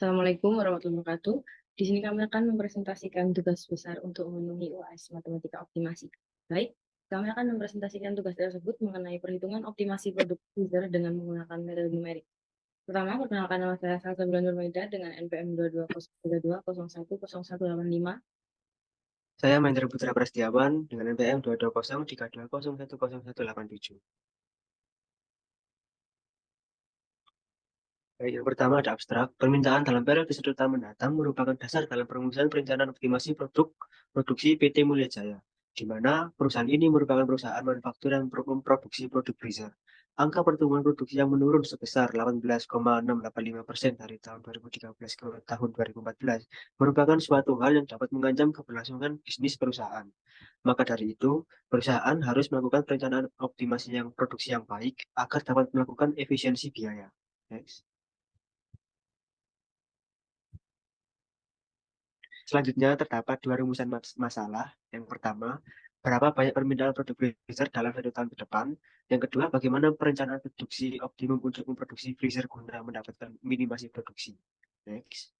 Assalamualaikum warahmatullahi wabarakatuh. Di sini kami akan mempresentasikan tugas besar untuk memenuhi UAS Matematika Optimasi. Baik, kami akan mempresentasikan tugas tersebut mengenai perhitungan optimasi produk user dengan menggunakan metode numerik. Pertama, perkenalkan nama saya Salsabila Nurmaida dengan NPM 22032010185. Saya Mahendra Putra Prasetyawan dengan NPM 22032010187. Baik, yang pertama ada abstrak. Permintaan dalam periode satu tahun mendatang merupakan dasar dalam perumusan perencanaan optimasi produk produksi PT Mulya Jaya, di mana perusahaan ini merupakan perusahaan manufaktur yang memproduksi produk freezer. Angka pertumbuhan produksi yang menurun sebesar 18,685% dari tahun 2013 ke tahun 2014 merupakan suatu hal yang dapat mengancam keberlangsungan bisnis perusahaan. Maka dari itu, perusahaan harus melakukan perencanaan optimasi yang produksi yang baik agar dapat melakukan efisiensi biaya. Next. Selanjutnya terdapat dua rumusan masalah. Yang pertama, berapa banyak permintaan produk freezer dalam satu tahun ke depan. Yang kedua, bagaimana perencanaan produksi optimum untuk memproduksi freezer guna mendapatkan minimasi produksi. Next.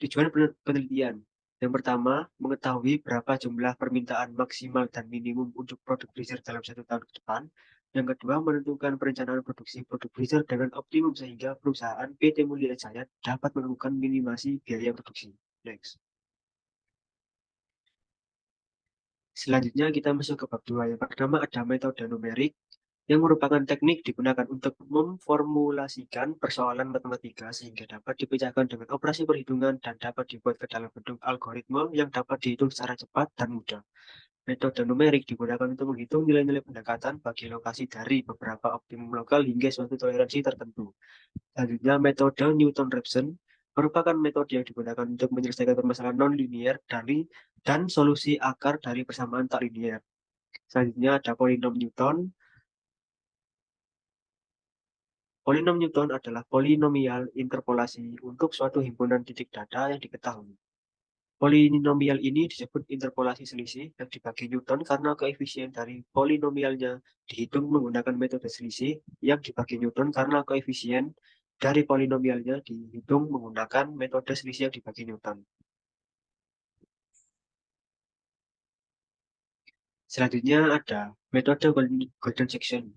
Tujuan penelitian. Yang pertama, mengetahui berapa jumlah permintaan maksimal dan minimum untuk produk freezer dalam satu tahun ke depan. Yang kedua, menentukan perencanaan produksi produk freezer dengan optimum sehingga perusahaan PT Mulya Jaya dapat melakukan minimasi biaya produksi. Next. Selanjutnya kita masuk ke bab 2. Yang pertama ada metode numerik yang merupakan teknik digunakan untuk memformulasikan persoalan matematika sehingga dapat dipecahkan dengan operasi perhitungan dan dapat dibuat ke dalam bentuk algoritma yang dapat dihitung secara cepat dan mudah. Metode numerik digunakan untuk menghitung nilai-nilai pendekatan bagi lokasi dari beberapa optimum lokal hingga suatu toleransi tertentu. Selanjutnya, metode Newton-Raphson merupakan metode yang digunakan untuk menyelesaikan permasalahan non-linear dan solusi akar dari persamaan tak linear. Selanjutnya ada polinom Newton. Polinom Newton adalah polinomial interpolasi untuk suatu himpunan titik data yang diketahui. Polinomial ini disebut interpolasi selisih yang dibagi Newton karena koefisien dari polinomialnya dihitung menggunakan metode selisih yang dibagi Newton karena koefisien dari polinomialnya dihitung menggunakan metode selisih yang dibagi Newton. Selanjutnya ada metode Golden Section.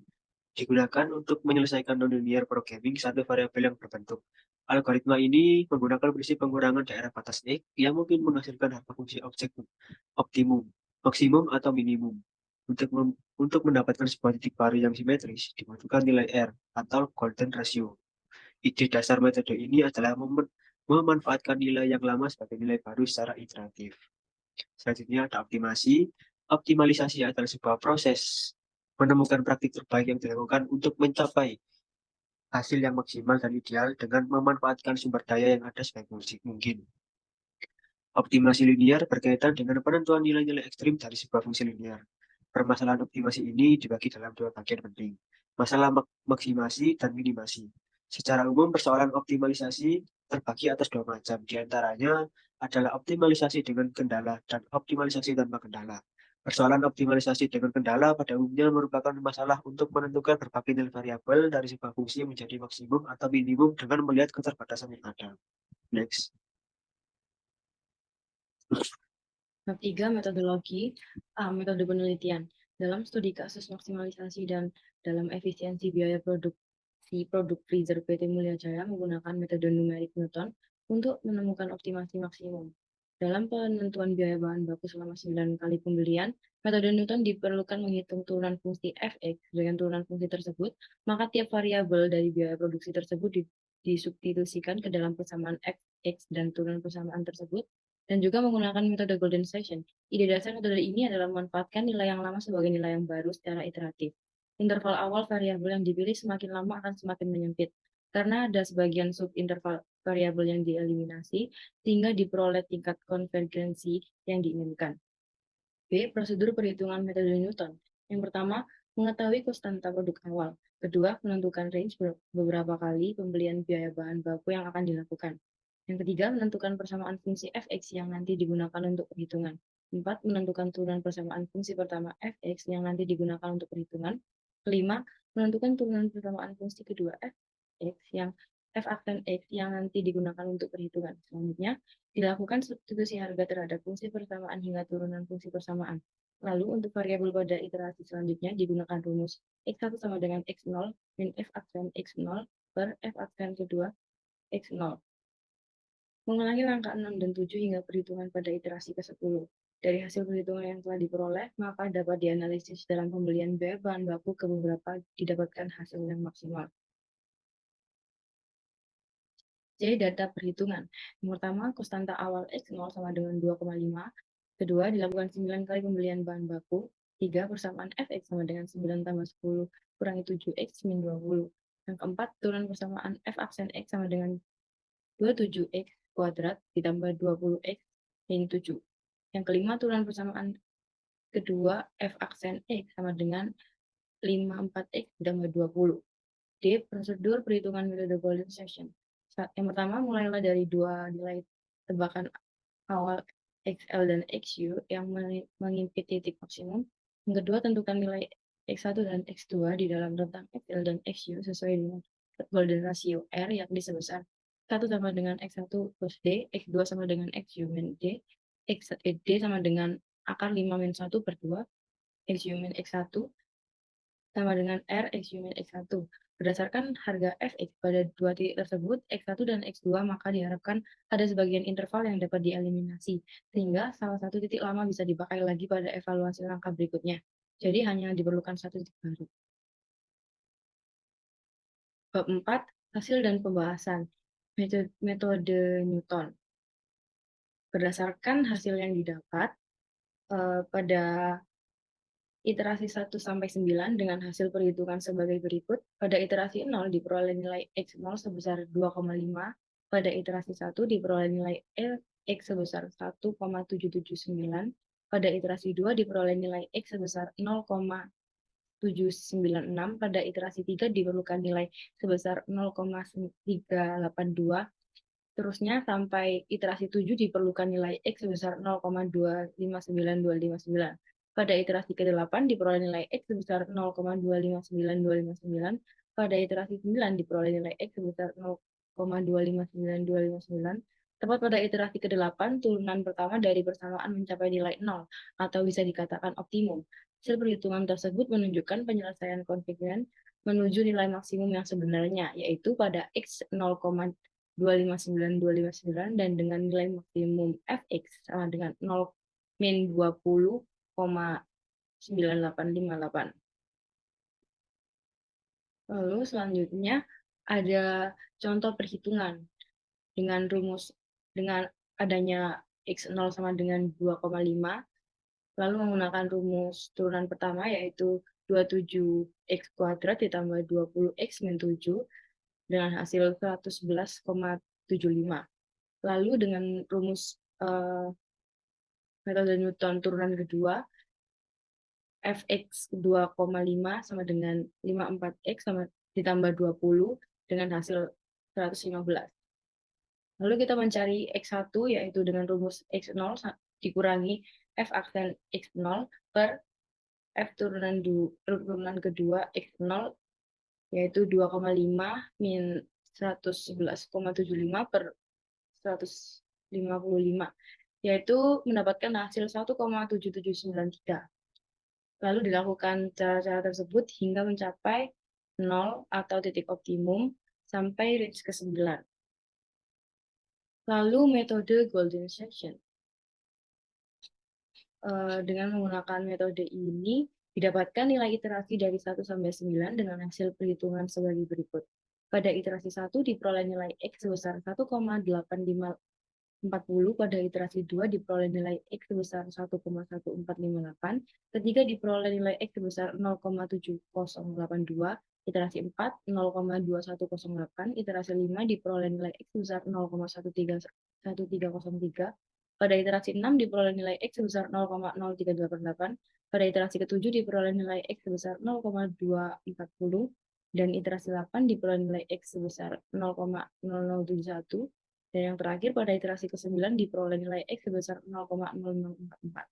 Digunakan untuk menyelesaikan nonlinear programming satu variabel yang berbentuk. Algoritma ini menggunakan prinsip pengurangan daerah batas X yang mungkin menghasilkan harga fungsi objek optimum, maksimum atau minimum. Untuk mendapatkan sebuah titik baru yang simetris, dibutuhkan nilai R atau golden ratio. Ide dasar metode ini adalah memanfaatkan nilai yang lama sebagai nilai baru secara iteratif. Selanjutnya ada optimasi. Optimalisasi adalah sebuah proses menemukan praktik terbaik yang dilakukan untuk mencapai hasil yang maksimal dan ideal dengan memanfaatkan sumber daya yang ada sebaik mungkin. Optimasi linear berkaitan dengan penentuan nilai-nilai ekstrim dari sebuah fungsi linear. Permasalahan optimasi ini dibagi dalam dua bagian penting, masalah maksimasi dan minimasi. Secara umum, persoalan optimalisasi terbagi atas dua macam, di antaranya adalah optimalisasi dengan kendala dan optimalisasi tanpa kendala. Persoalan optimalisasi dengan kendala pada umumnya merupakan masalah untuk menentukan berbagai nilai variabel dari sebuah fungsi menjadi maksimum atau minimum dengan melihat keterbatasan yang ada. Next. Bab 3, metodologi, metode penelitian. Dalam studi kasus maksimalisasi dan dalam efisiensi biaya produk freezer PT Mulya Jaya menggunakan metode numerik Newton untuk menemukan optimasi maksimum. Dalam penentuan biaya bahan baku selama 9 kali pembelian, metode Newton diperlukan menghitung turunan fungsi fx. Dengan turunan fungsi tersebut, maka tiap variabel dari biaya produksi tersebut disubstitusikan ke dalam persamaan fx dan turunan persamaan tersebut dan juga menggunakan metode Golden Section. Ide dasar metode ini adalah memanfaatkan nilai yang lama sebagai nilai yang baru secara iteratif. Interval awal variabel yang dipilih semakin lama akan semakin menyempit, karena ada sebagian subinterval variabel yang dieliminasi, sehingga diperoleh tingkat konvergensi yang diinginkan. B. Prosedur perhitungan metode Newton. Yang pertama, mengetahui konstanta produk awal. Kedua, menentukan range beberapa kali pembelian biaya bahan baku yang akan dilakukan. Yang ketiga, menentukan persamaan fungsi fx yang nanti digunakan untuk perhitungan. 4. Menentukan turunan persamaan fungsi pertama fx yang nanti digunakan untuk perhitungan. Kelima, menentukan turunan persamaan fungsi kedua f yang f aksen X yang nanti digunakan untuk perhitungan. Selanjutnya, dilakukan substitusi harga terhadap fungsi persamaan hingga turunan fungsi persamaan. Lalu untuk variabel pada iterasi selanjutnya digunakan rumus X1 sama dengan X0 min f aksen X0 per f aksen kedua X0. Mengulangi langkah 6 dan 7 hingga perhitungan pada iterasi ke-10. Dari hasil perhitungan yang telah diperoleh, maka dapat dianalisis dalam pembelian biaya bahan baku ke beberapa didapatkan hasil yang maksimal. Jadi data perhitungan. Yang pertama, konstanta awal X0 sama dengan 2,5. Kedua, dilakukan 9 kali pembelian bahan baku. 3, persamaan Fx sama dengan 9 tambah 10 kurangi 7x min 20. Yang keempat, turunan persamaan f aksen X sama dengan 27x kuadrat ditambah 20x min 7. Yang kelima, turunan persamaan kedua f aksen X sama dengan 54x ditambah 20. D. Prosedur perhitungan metode Golden Section. Yang pertama, mulailah dari dua nilai tebakan awal XL dan XU yang mengimpit titik maksimum. Yang kedua, tentukan nilai X1 dan X2 di dalam rentang XL dan XU sesuai dengan Golden Ratio R yakni sebesar 1 sama dengan X1 plus D, X2 sama dengan XU min D, D sama dengan akar 5 min 1 per 2, XU min X1 sama dengan R XU min X1. Berdasarkan harga Fx pada dua titik tersebut, X1 dan X2, maka diharapkan ada sebagian interval yang dapat dieliminasi, sehingga salah satu titik lama bisa dipakai lagi pada evaluasi langkah berikutnya. Jadi hanya diperlukan satu titik baru. Bab 4, hasil dan pembahasan. Metode Newton. Berdasarkan hasil yang didapat, pada iterasi 1 sampai 9 dengan hasil perhitungan sebagai berikut. Pada iterasi 0 diperoleh nilai X0 sebesar 2,5. Pada iterasi 1 diperoleh nilai X sebesar 1,779. Pada iterasi 2 diperoleh nilai X sebesar 0,796. Pada iterasi 3 diperlukan nilai sebesar 0,382. Terusnya sampai iterasi 7 diperlukan nilai X sebesar 0,259259. Pada iterasi ke-8 diperoleh nilai X sebesar 0,259259. Pada iterasi 9 diperoleh nilai X sebesar 0,259259. Tepat pada iterasi ke-8, turunan pertama dari persamaan mencapai nilai 0, atau bisa dikatakan optimum. Hasil perhitungan tersebut menunjukkan penyelesaian konfiguran menuju nilai maksimum yang sebenarnya, yaitu pada X 0,259259 dan dengan nilai maksimum Fx sama dengan 0 min 20,9858. Lalu selanjutnya ada contoh perhitungan dengan rumus dengan adanya X0 sama dengan 2,5, lalu menggunakan rumus turunan pertama yaitu 27x kuadrat ditambah 20x min 7 dengan hasil 111,75. Lalu dengan rumus metode Newton turunan kedua, Fx 2,5 sama dengan 54x sama ditambah 20 dengan hasil 115. Lalu kita mencari X1 yaitu dengan rumus X0 dikurangi F aksen X0 per F turunan kedua X0 yaitu 2,5 min 111,75 per 155, yaitu mendapatkan hasil 1,7793. Lalu dilakukan cara-cara tersebut hingga mencapai 0 atau titik optimum sampai range ke-9. Lalu metode Golden Section. Dengan menggunakan metode ini, didapatkan nilai iterasi dari 1 sampai 9 dengan hasil perhitungan sebagai berikut. Pada iterasi 1 diperoleh nilai X sebesar 1,8540, pada iterasi 2 diperoleh nilai X sebesar 1,1458, ketiga diperoleh nilai X sebesar 0,7082, iterasi 4 0,2108, iterasi 5 diperoleh nilai X sebesar 0,1303, pada iterasi 6 diperoleh nilai X sebesar 0,0388, pada iterasi ke-7 diperoleh nilai X sebesar 0,240, dan iterasi 8 diperoleh nilai X sebesar 0,0071, dan yang terakhir pada iterasi ke-9 diperoleh nilai X sebesar 0,0044.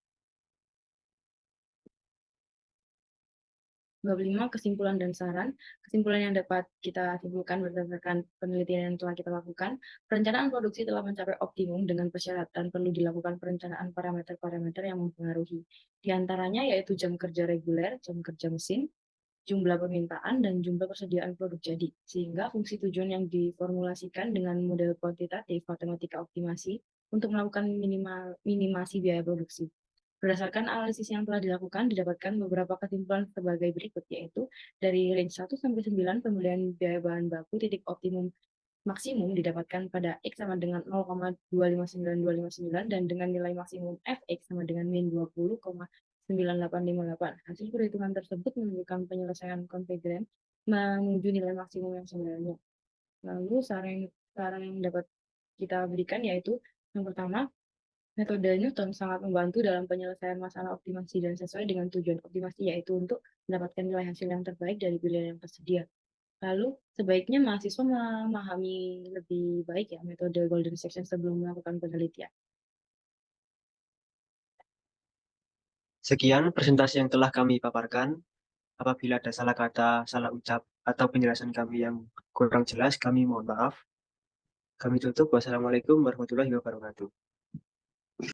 Bab 5, kesimpulan dan saran. Kesimpulan yang dapat kita simpulkan berdasarkan penelitian yang telah kita lakukan, perencanaan produksi telah mencapai optimum dengan persyaratan perlu dilakukan perencanaan parameter-parameter yang mempengaruhi. Di antaranya yaitu jam kerja reguler, jam kerja mesin, jumlah permintaan, dan jumlah persediaan produk jadi. Sehingga fungsi tujuan yang diformulasikan dengan model kuantitatif matematika optimasi untuk melakukan minimasi biaya produksi. Berdasarkan analisis yang telah dilakukan, didapatkan beberapa kesimpulan sebagai berikut, yaitu dari range 1 sampai 9, pembelian biaya bahan baku titik optimum maksimum didapatkan pada X sama dengan 0,259259 dan dengan nilai maksimum Fx sama dengan min 20,9858. Hasil perhitungan tersebut menunjukkan penyelesaian konvergen menuju nilai maksimum yang sebenarnya. Lalu saran yang dapat kita berikan yaitu yang pertama, metode Newton sangat membantu dalam penyelesaian masalah optimasi dan sesuai dengan tujuan optimasi, yaitu untuk mendapatkan nilai hasil yang terbaik dari pilihan yang tersedia. Lalu, sebaiknya mahasiswa memahami lebih baik ya metode golden section sebelum melakukan penelitian. Sekian presentasi yang telah kami paparkan. Apabila ada salah kata, salah ucap, atau penjelasan kami yang kurang jelas, kami mohon maaf. Kami tutup. Wassalamualaikum warahmatullahi wabarakatuh.